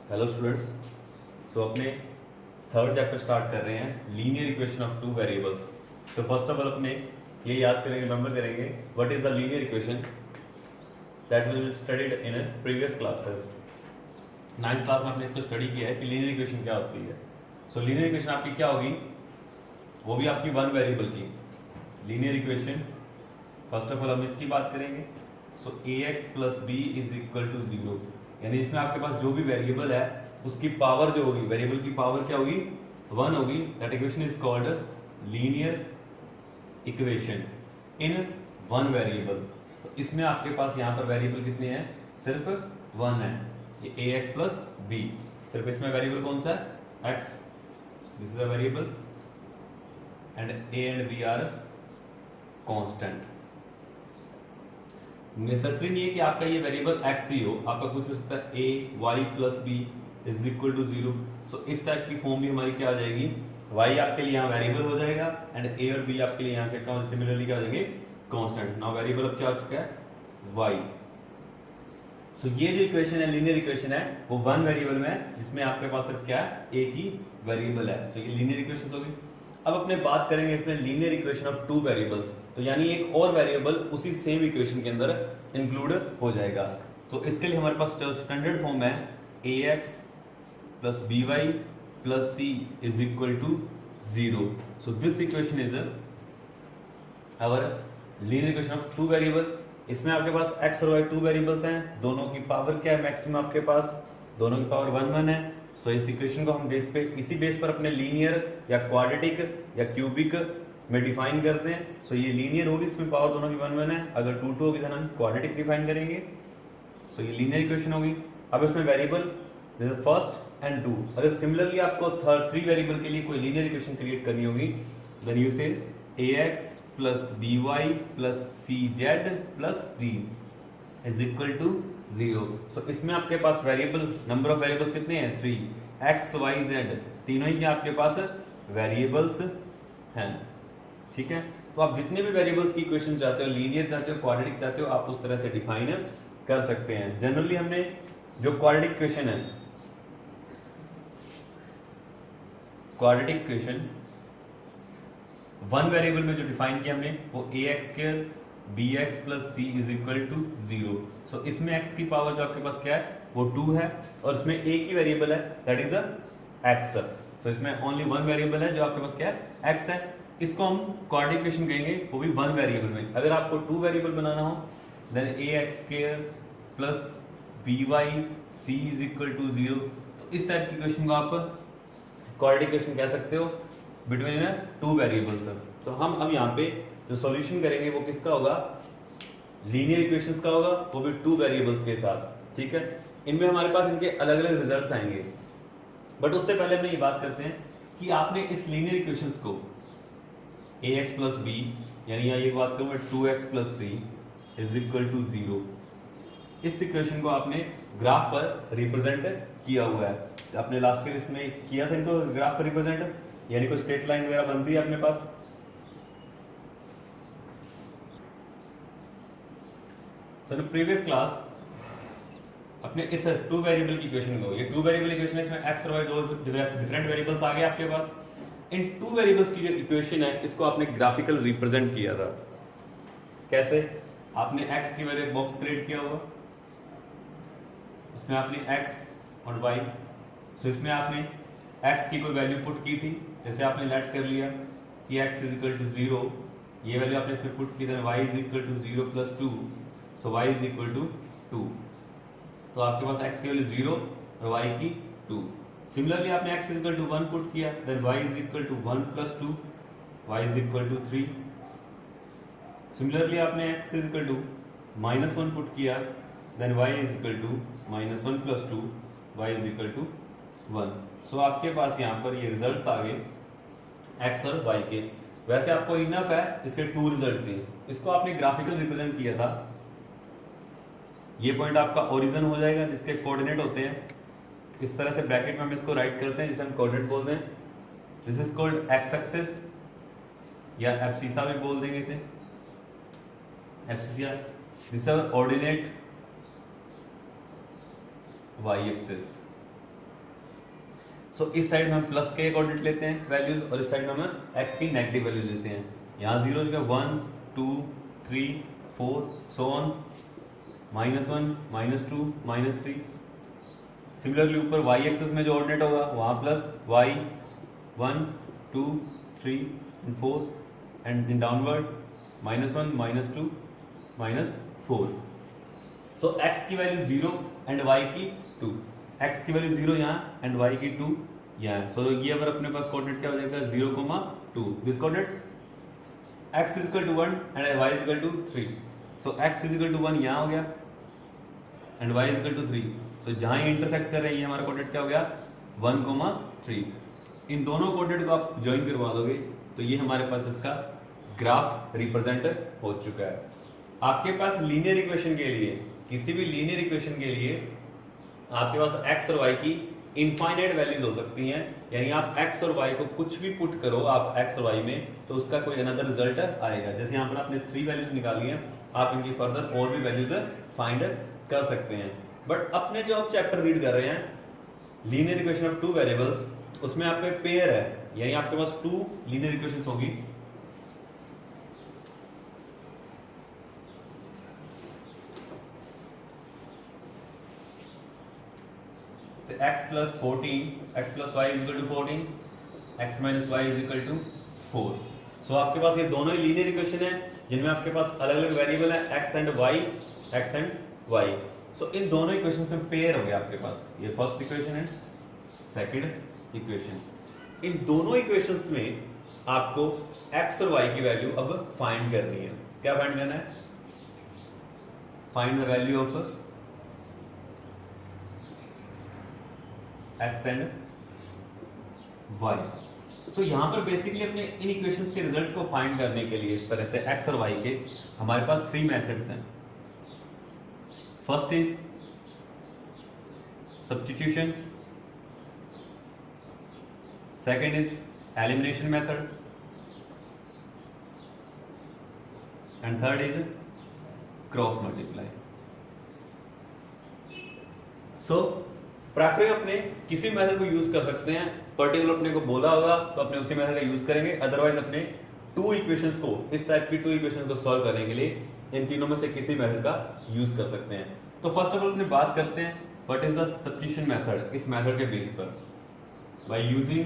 Hello students. सो अपने third chapter start कर रहे हैं, linear equation of two variables. तो फर्स्ट ऑफ ऑल अपने ये याद करेंगे, रिमेंबर करेंगे what is the linear equation that will studied in previous classes. 9th class में हमने इसको स्टडी किया है कि लीनियर इक्वेशन क्या होती है। सो लीनियर इक्वेशन आपकी क्या होगी, वो भी आपकी वन वेरिएबल की linear equation. First of all हम इसकी बात करेंगे। So a x plus b is equal to zero, यानी इसमें आपके पास जो भी वेरिएबल है उसकी पावर जो होगी, वेरिएबल की पावर क्या होगी, वन होगी। That equation is called linear equation in one variable. तो इसमें आपके पास यहाँ पर वेरिएबल कितने हैं, सिर्फ वन है, ये ए एक्स प्लस बी। सिर्फ इसमें वेरिएबल कौन सा है, x. This is a variable and a and b are constant. Necessary नहीं है कि आपका ये वेरिएबल एक्स ही हो, आपका कुछ हो सकता है a y plus b is equal to zero. So इस टाइप की फॉर्म भी हमारी क्या आ जाएगी, वाई आपके लिए यहाँ वेरिएबल हो जाएगा एंड ए और बी आपके लिए यहाँ के सिमिलरली क्या हो जाएंगे, कांस्टेंट। नाउ वेरिएबल अब क्या हो चुका है, वाई। सो ये जो इक्वेशन है, लीनियर इक्वेशन है, वो वन वेरिएबल में है, जिसमें आपके पास सिर्फ क्या है, एक ही वेरिएबल है। सो ये लीनियर इक्वेशन होगी। अब अपने बात करेंगे अपने linear equation of two variables. तो यानी एक और वेरिएबल उसी सेम इक्वेशन के अंदर इंक्लूड हो जाएगा। तो इसके लिए हमारे पास स्टैंडर्ड फॉर्म है a x plus b y plus c is equal to zero. So this equation is our linear equation of two variable. इसमें आपके पास एक्स और वाई टू वेरिएबल्स हैं, दोनों की पावर क्या है, मैक्सिमम आपके पास दोनों की पावर वन वन है। सो इस इक्वेशन को हम इसी बेस पर अपने लीनियर या क्वाड्रेटिक या क्यूबिक में डिफाइन करते हैं। सो ये लीनियर होगी, इसमें पावर दोनों की वन वन है। अगर टू टू होगी तो हम क्वाड्रेटिक डिफाइन करेंगे। सो ये लीनियर इक्वेशन होगी। अब इसमें वेरिएबल फर्स्ट एंड टू, अगर सिमिलरली आपको थ्री वेरिएबल के लिए कोई लीनियर इक्वेशन क्रिएट करनी होगी, then you say a x plus b y plus c z plus d is equal to zero. So इसमें आपके पास वेरिएबल, नंबर ऑफ वेरिएबल्स कितने हैं, थ्री। एक्स वाई जेड तीनों ही आपके पास वेरिएबल्स हैं, ठीक है। तो आप जितने भी वेरिएबल्स की इक्वेशन चाहते हो, लीनियर चाहते हो, क्वाड्रेटिक चाहते हो, आप उस तरह से डिफाइन कर सकते हैं। जनरली हमने जो क्वाड्रेटिक इक्वेशन है, क्वाड्रेटिक इक्वेशन वन वेरिएबल में जो डिफाइन किया हमने, वो a x square b x plus c is equal to zero. So इसमें एक्स की पावर जो आपके पास क्या है, वो टू है, और इसमें एक ही वेरिएबल है, दैट इज एक्स। सो इसमें ओनली वन वेरिएबल है जो आपके पास क्या है, एक्स है। इसको हम क्वाड्रेटिक इक्वेशन कहेंगे, वो भी वन वेरिएबल में। अगर आपको टू वेरिएबल बनाना हो, then a x square plus b y c is equal to zero. तो इस टाइप की इक्वेशन को आप क्वाड्रेटिक इक्वेशन कह सकते हो बिटवीन टू वेरिएबल्स। तो हम अब यहाँ पे जो सॉल्यूशन करेंगे वो किसका होगा, लीनियर इक्वेशंस का होगा, वो भी टू वेरिएबल्स के साथ, ठीक है। इनमें हमारे पास इनके अलग अलग रिजल्ट्स आएंगे, बट उससे पहले हम ये बात करते हैं कि आपने इस लीनियर इक्वेशंस को ए एक्स प्लस बी, यानी यहाँ ये बात करूँ मैं, two x plus three is equal to zero, इस इक्वेशन को आपने ग्राफ पर रिप्रेजेंट किया हुआ है। आपने लास्ट ईयर इसमें किया था इनको ग्राफ पर रिप्रेजेंट, यानी कोई स्ट्रेट लाइन वगैरह बनती है अपने पास। सो प्रीवियस क्लास अपने इस टू वेरिएबल की इक्वेशन को, ये टू वेरिएबल इक्वेशन है, इसमें एक्स और वाई दो डिफरेंट वेरिएबल्स आ गए आपके पास। इन टू वेरिएबल्स की जो इक्वेशन है, इसको आपने ग्राफिकल रिप्रेजेंट किया था। कैसे, आपने एक्स की वैल्यू बॉक्स क्रिएट किया होगा, उसमें आपने एक्स और वाई, सो इसमें आपने एक्स की कोई वैल्यू पुट की थी, जैसे आपने लेट कर लिया कि x is equal to zero, ये वैल्यू आपने इसमें पुट की, then y is equal to zero plus two, so y is equal to two. तो आपके पास एक्स की वैल्यू जीरो और वाई की टू। सिमिलरली आपने x is equal to one put किया, then y is equal to one plus two, y is equal to three. Similarly आपने x is equal to minus one put किया, then y is equal to minus one plus two, y is equal to one. So आपके पास यहाँ पर ये results आ गए x और Y के। वैसे आपको इनफ है इसके टू रिजल्ट्स ही, इसको आपने ग्राफिकल रिप्रेजेंट किया था। ये पॉइंट आपका ओरिजिन हो जाएगा, जिसके कोऑर्डिनेट होते हैं इस तरह से ब्रैकेट में हम इसको राइट करते हैं, जिसे हम कोऑर्डिनेट बोलते हैं। This is called x axis या एब्सिसा भी बोल देंगे इसे, abscissa. This is ordinate y axis. So इस साइड में हम प्लस के कोऑर्डिनेट लेते हैं वैल्यूज और इस साइड में हम एक्स की नेगेटिव वैल्यूज लेते हैं। यहाँ 0 जगह 1 2 3 4 सो ऑन, -1 -2 -3। सिमिलरली ऊपर y एक्सिस में जो ऑर्डिनेट होगा वहाँ plus y 1 2 3 and 4 and in downward -1 -2 -4। So x की वैल्यू 0 एंड y की 2, x की वैल्यू 0 यहाँ एंड y की 2 यहाँ। सो ये अगर अपने पास कोऑर्डिनेट क्या हो जाएगा 0, 2, this coordinate x is equal to 1 and y is equal to 3। So x is equal to 1 यहाँ हो गया and y is equal to 3। सो जहाँ ये इंटरसेक्ट कर रहे हैं ये हमारा कोऑर्डिनेट क्या हो गया 1, 3। इन दोनों कोऑर्डिनेट को आप ज्वाइन करवा दोगे तो ये हमारे पास इसका ग्राफ रिप्रेजेंट हो चुका है। आपके पास लीनियर इक्वेशन के लिए, किसी भी लीनियर इक्वेशन के लिए आपके पास x और y की इनफाइनाइट वैल्यूज हो सकती हैं, यानी आप x और y को कुछ भी पुट करो आप x और y में तो उसका कोई अनदर रिजल्ट आएगा। जैसे यहाँ पर आपने 3 वैल्यूज निकाली हैं, आप इनकी फर्दर और भी वैल्यूज फाइंड कर सकते हैं। बट अपने जो आप चैप्टर रीड कर रहे हैं लीनियर इक्वेशन ऑफ 2 वेरिएबल्स, उसमें आपके पेयर है, यानी आपके पास 2 लीनियर इक्वेशंस होगी। x plus 14, x plus y is equal to 14, x minus y is equal to 4। सो आपके पास ये दोनों ही लीनियर इक्वेशन है जिनमें आपके पास अलग अलग वेरिएबल है x एंड y। सो इन दोनों इक्वेशन में पेयर हो गया आपके पास, ये फर्स्ट इक्वेशन है सेकंड इक्वेशन। इन दोनों इक्वेशंस में आपको x और y की वैल्यू अब फाइंड करनी है। क्या फाइंड करना है? Find the value of x and y। सो यहां पर बेसिकली अपने इन इक्वेशंस के रिजल्ट को फाइंड करने के लिए इस तरह से x और y के हमारे पास 3 मेथड्स हैं। First is substitution, second is elimination method and third is cross multiply. So preferring अपने किसी मेथड को यूज कर सकते हैं, पर्टिकुलर अपने को बोला होगा तो अपने उसी मेथड का यूज करेंगे, अदरवाइज अपने 2 इक्वेशंस को, इस टाइप की 2 इक्वेशंस को सॉल्व करने के लिए इन तीनों में से किसी मेथड का यूज कर सकते हैं। तो फर्स्ट ऑफ ऑल अपने बात करते हैं what is the substitution method. इस मेथड के बेस पर बाय यूजिंग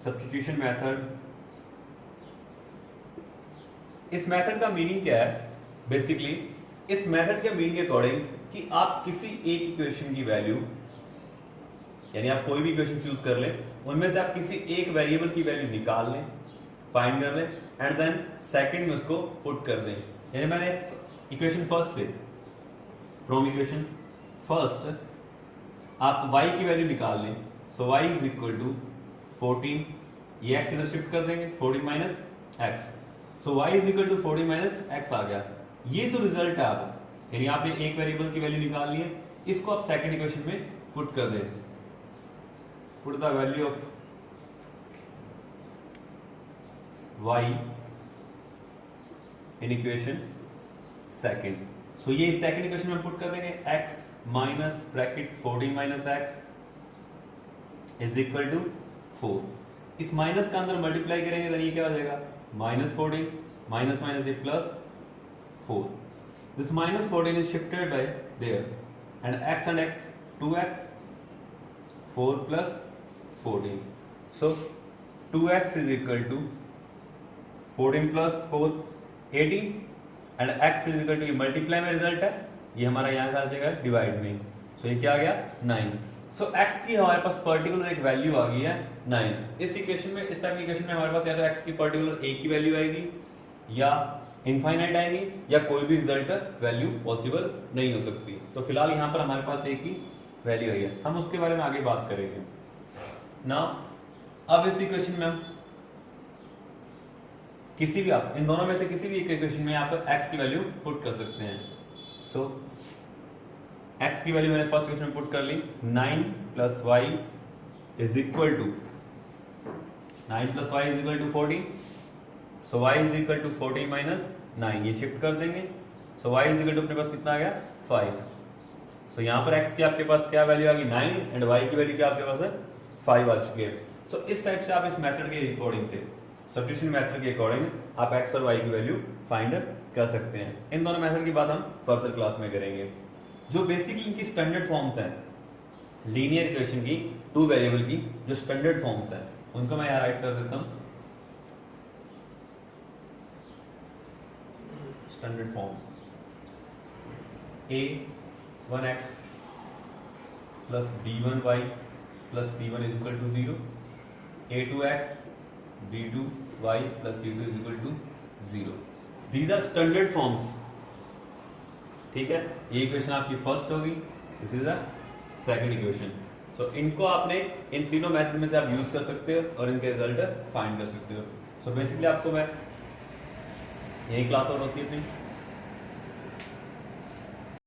सब्स्टिट्यूशन मेथड, इस मेथड का मीनिंग क्या है? बेसिकली इस मेथड के मीनिंग के अकॉर्डिंग कि आप किसी एक इक्वेशन की वैल्यू, यानी आप कोई भी इक्वेशन चूज कर लें, उनमें से आप किसी एक वेरिएबल की वैल्यू निकाल लें, फाइंड कर लें एंड देन सेकंड में उसको पुट कर दें। यानी मैंने इक्वेशन फर्स्ट से, फ्रॉम इक्वेशन फर्स्ट आप y की वैल्यू निकाल लें। So y is equal to 14, ये x इधर शिफ्ट कर देंगे 14 minus x. So y is equal to 14 minus x आ गया। ये जो रिजल्ट है आप, यानी आपने एक वेरिएबल की वैल्यू निकाल ली है, इसको आप सेकंड इक्वेशन में पुट कर दें। Put the value of y in equation second. So ये इस सेकंड इक्वेशन में पुट कर देंगे, x minus bracket 14 minus x is equal to 4। इस माइनस का अंदर मल्टीप्लाई करेंगे तो ये क्या हो जाएगा -14 माइनस माइनस ये plus 4। This minus 14 is shifted by there and x 2x, 4 plus 14. So 2x is equal to 14 plus 4 18 and x is equal to, ये मल्टीप्लाई में रिजल्ट है, ये हमारा यहाँ आ जाएगा डिवाइड में। सो ये क्या आ गया 9। सो x की हमारे पास पर्टिकुलर एक वैल्यू आ गई है 9। इस इक्वेशन में, इस टाइप की इक्वेशन में हमारे पास या तो x की पर्टिकुलर एक ही वैल्यू आएगी या इनफाइनाइट आएगी या कोई भी रिजल्ट वैल्यू पॉसिबल नहीं हो सकती। तो फिलहाल यहाँ पर हमारे पास एक ही वैल्यू आई है, हम उसके बारे में आगे बात करेंगे ना। अब इस इक्वेशन में हम किसी भी, आप इन दोनों में से किसी भी एक इक्वेशन में यहाँ पर x की वैल्यू पुट कर सकते हैं। सो x की वैल्यू मैंने फर्स्ट इक्वेशन में पुट कर ली, 9 plus y is equal to 14। So y is equal to 14 minus 9, ये शिफ्ट कर देंगे। So y is equal to अपने पास कितना आ गया 5। सो यहाँ पर x की आपके पास क्या वैल्यू आ गई 9 एंड y की वैल्यू क्या आपके पास है 5 आ चुकी है। सो इस टाइप से आप इस मेथड के अकॉर्डिंग से सब्स्टिट्यूशन मेथड के अकॉर्डिंग आप x और y की वैल्यू फाइंड कर सकते हैं। इन दोनों मेथड की बात हम फर्दर क्लास में करेंगे। जो बेसिकली इनकी स्टैंडर्ड फॉर्म्स हैं लीनियर इक्वेशन की, टू वेरिएबल की जो स्टैंडर्ड फॉर्म्स हैं उनको मैं यहाँ राइट कर देता हूँ। Standard forms a1x plus b1y plus c1 is equal to 0, a2x b2y plus c2 is equal to 0. These are standard forms. ठीक है, ये इक्वेशन आपकी फर्स्ट होगी, this is a second equation. So इनको आपने इन तीनों मेथड में से आप यूज कर सकते हो और इनके रिजल्ट फाइंड कर सकते हो। सो बेसिकली आपको मैं यही क्लास और होती है